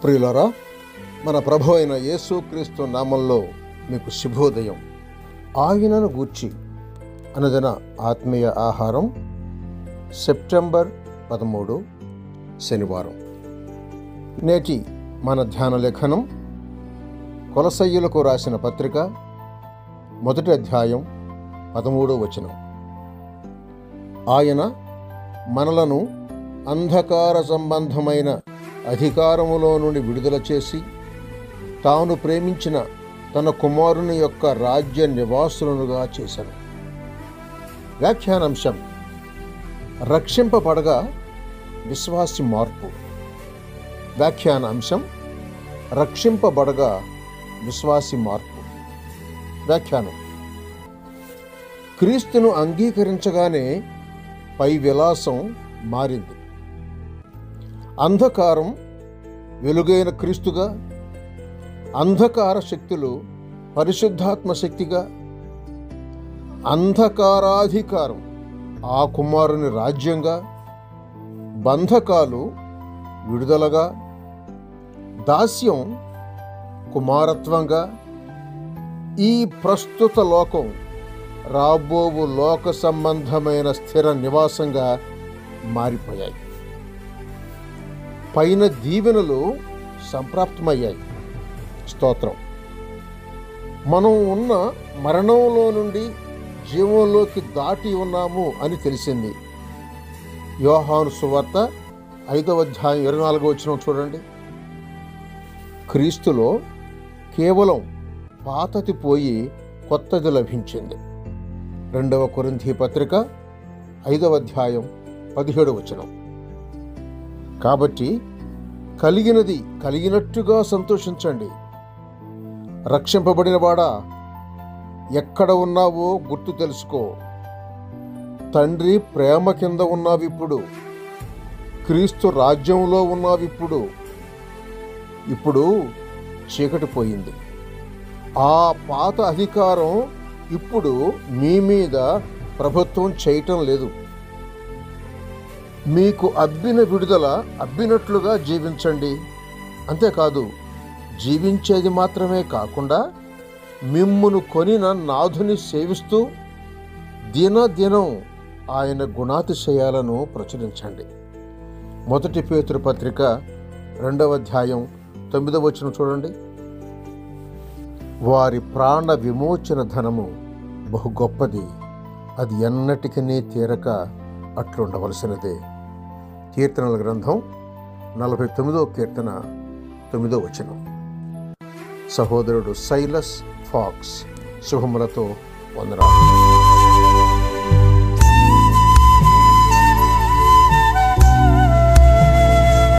ప్రియులారా, మన ప్రభు అయిన యేసుక్రీస్తు నామంలో మీకు శుభోదయం. ఆయనను గూర్చి అనుదిన ఆత్మీయ ఆహారం, సెప్టెంబర్ 13 శనివారం. నేటి మన ధ్యాన లేఖనం కొలసయ్యులకు రాసిన పత్రిక 1 అధ్యాయం 13వ వచనం. ఆయన మనలను అంధకార సంబంధమైన అధికారములో నుండి విడుదల చేసి తాను ప్రేమించిన తన కుమారుని యొక్క రాజ్య నివాసులనుగా చేశాను. వ్యాఖ్యానాంశం: రక్షింపబడగా విశ్వాసి మార్పు. వ్యాఖ్యానాంశం: రక్షింపబడగా విశ్వాసి మార్పు. వ్యాఖ్యానం: క్రీస్తును అంగీకరించగానే పై విలాసం మారింది. అంధకారం వెలుగైన క్రీస్తుగా, అంధకార శక్తులు పరిశుద్ధాత్మ శక్తిగా, అంధకారాధికారం ఆ కుమారుని రాజ్యంగా, బంధకాలు విడుదలగా, దాస్యం కుమారత్వంగా, ఈ ప్రస్తుత లోకం రాబోవు లోక సంబంధమైన స్థిర నివాసంగా మారిపోయాయి. పైన దీవెనలు సంప్రాప్తమయ్యాయి. స్తోత్రం. మనం ఉన్న మరణంలో నుండి జీవంలోకి దాటి ఉన్నాము అని తెలిసింది. యోహాను సువార్త 5వ అధ్యాయం 24వ వచనం చూడండి. క్రీస్తులో కేవలం పాతది పోయి కొత్తది లభించింది. 2వ కొరింథీ పత్రిక 5వ అధ్యాయం 17వ వచనం. కాబట్టి కలిగినది కలిగినట్టుగా సంతోషించండి. రక్షింపబడినవాడా, ఎక్కడ ఉన్నావో గుర్తు తెలుసుకో. తండ్రి ప్రేమ కింద ఉన్నావిప్పుడు. క్రీస్తు రాజ్యంలో ఉన్నావిప్పుడు. ఇప్పుడు చీకటి పోయింది. ఆ పాత అధికారం ఇప్పుడు మీ మీద ప్రభుత్వం చేయటం లేదు. మీకు అబ్బిన విడుదల అబ్బినట్లుగా జీవించండి. అంతేకాదు, జీవించేది మాత్రమే కాకుండా మిమ్మును కొనిన నాథుని సేవిస్తూ దినదినం ఆయన గుణాతిశయాలను ప్రచురించండి. 1 పేతురు పత్రిక 2వ అధ్యాయం 9వ వచనం చూడండి. వారి ప్రాణ విమోచన ధనము బహు గొప్పది, అది ఎన్నటికీ తీరక అట్లుండవలసినదే. కీర్తనల గ్రంథం 49వ కీర్తన 9వ వచనం. సహోదరుడు సైలస్ ఫాక్స్ శుభములతో వందనాలు.